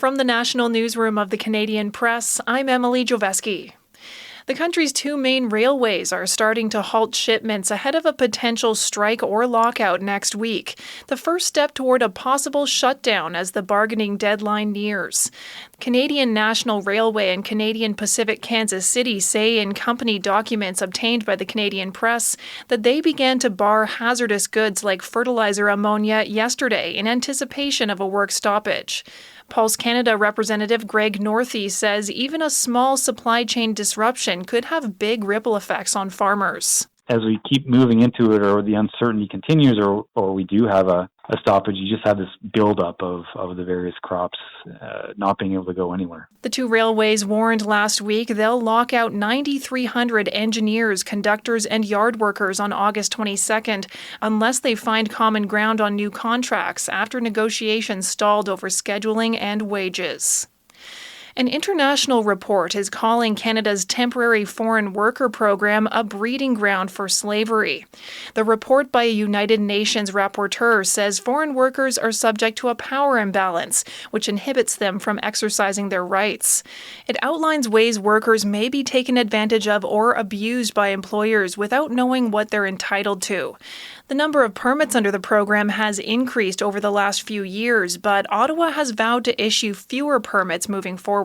From the National Newsroom of the Canadian Press, I'm Emily Joveski. The country's two main railways are starting to halt shipments ahead of a potential strike or lockout next week, the first step toward a possible shutdown as the bargaining deadline nears. Canadian National Railway and Canadian Pacific Kansas City say in company documents obtained by the Canadian Press that they began to bar hazardous goods like fertilizer ammonia yesterday in anticipation of a work stoppage. Pulse Canada representative Greg Northey says even a small supply chain disruption could have big ripple effects on farmers. As we keep moving into it, or the uncertainty continues, or we do have a stoppage, you just have this buildup of the various crops not being able to go anywhere. The two railways warned last week they'll lock out 9,300 engineers, conductors, and yard workers on August 22nd unless they find common ground on new contracts after negotiations stalled over scheduling and wages. An international report is calling Canada's temporary foreign worker program a breeding ground for slavery. The report by a United Nations rapporteur says foreign workers are subject to a power imbalance, which inhibits them from exercising their rights. It outlines ways workers may be taken advantage of or abused by employers without knowing what they're entitled to. The number of permits under the program has increased over the last few years, but Ottawa has vowed to issue fewer permits moving forward.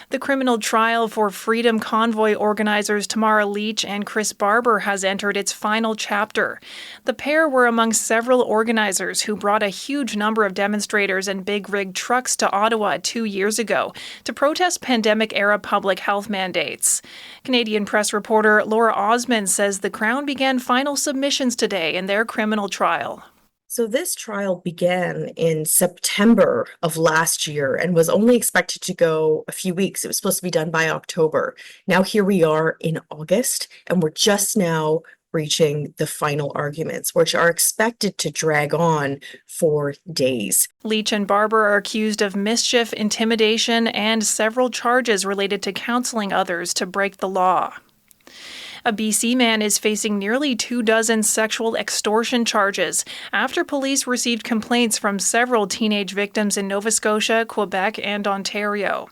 The criminal trial for Freedom Convoy organizers Tamara Leach and Chris Barber has entered its final chapter. The pair were among several organizers who brought a huge number of demonstrators and big rig trucks to Ottawa 2 years ago to protest pandemic-era public health mandates. Canadian Press reporter Laura Osmond says the Crown began final submissions today in their criminal trial. So this trial began in September of last year and was only expected to go a few weeks. It was supposed to be done by October. Now here we are in August, and we're just now reaching the final arguments, which are expected to drag on for days. Leach and Barber are accused of mischief, intimidation, and several charges related to counseling others to break the law. A BC man is facing nearly 24 sexual extortion charges after police received complaints from several teenage victims in Nova Scotia, Quebec, and Ontario.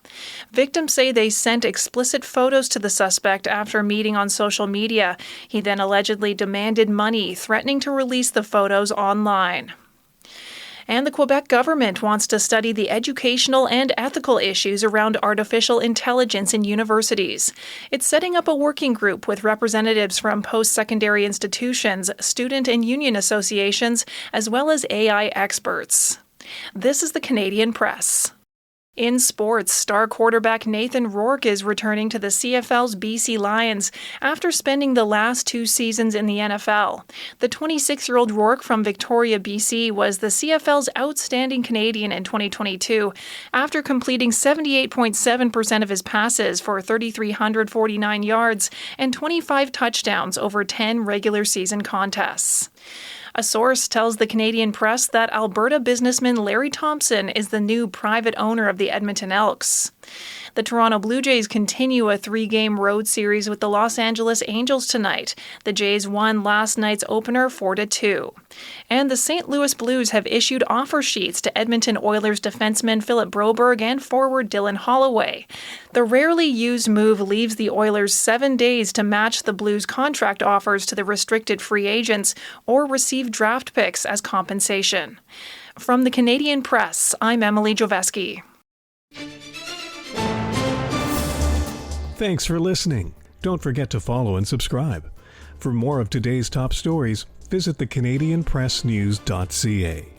Victims say they sent explicit photos to the suspect after meeting on social media. He then allegedly demanded money, threatening to release the photos online. And the Quebec government wants to study the educational and ethical issues around artificial intelligence in universities. It's setting up a working group with representatives from post-secondary institutions, student and union associations, as well as AI experts. This is the Canadian Press. In sports, star quarterback Nathan Rourke is returning to the CFL's BC Lions after spending the last 2 seasons in the NFL. The 26-year-old Rourke from Victoria, BC was the CFL's outstanding Canadian in 2022 after completing 78.7% of his passes for 3,349 yards and 25 touchdowns over 10 regular season contests. A source tells the Canadian Press that Alberta businessman Larry Thompson is the new private owner of the Edmonton Elks. The Toronto Blue Jays continue a 3-game road series with the Los Angeles Angels tonight. The Jays won last night's opener 4-2. And the St. Louis Blues have issued offer sheets to Edmonton Oilers defenseman Philip Broberg and forward Dylan Holloway. The rarely used move leaves the Oilers 7 days to match the Blues' contract offers to the restricted free agents or receive draft picks as compensation. From the Canadian Press, I'm Emily Joveski. Thanks for listening. Don't forget to follow and subscribe. For more of today's top stories, visit thecanadianpressnews.ca.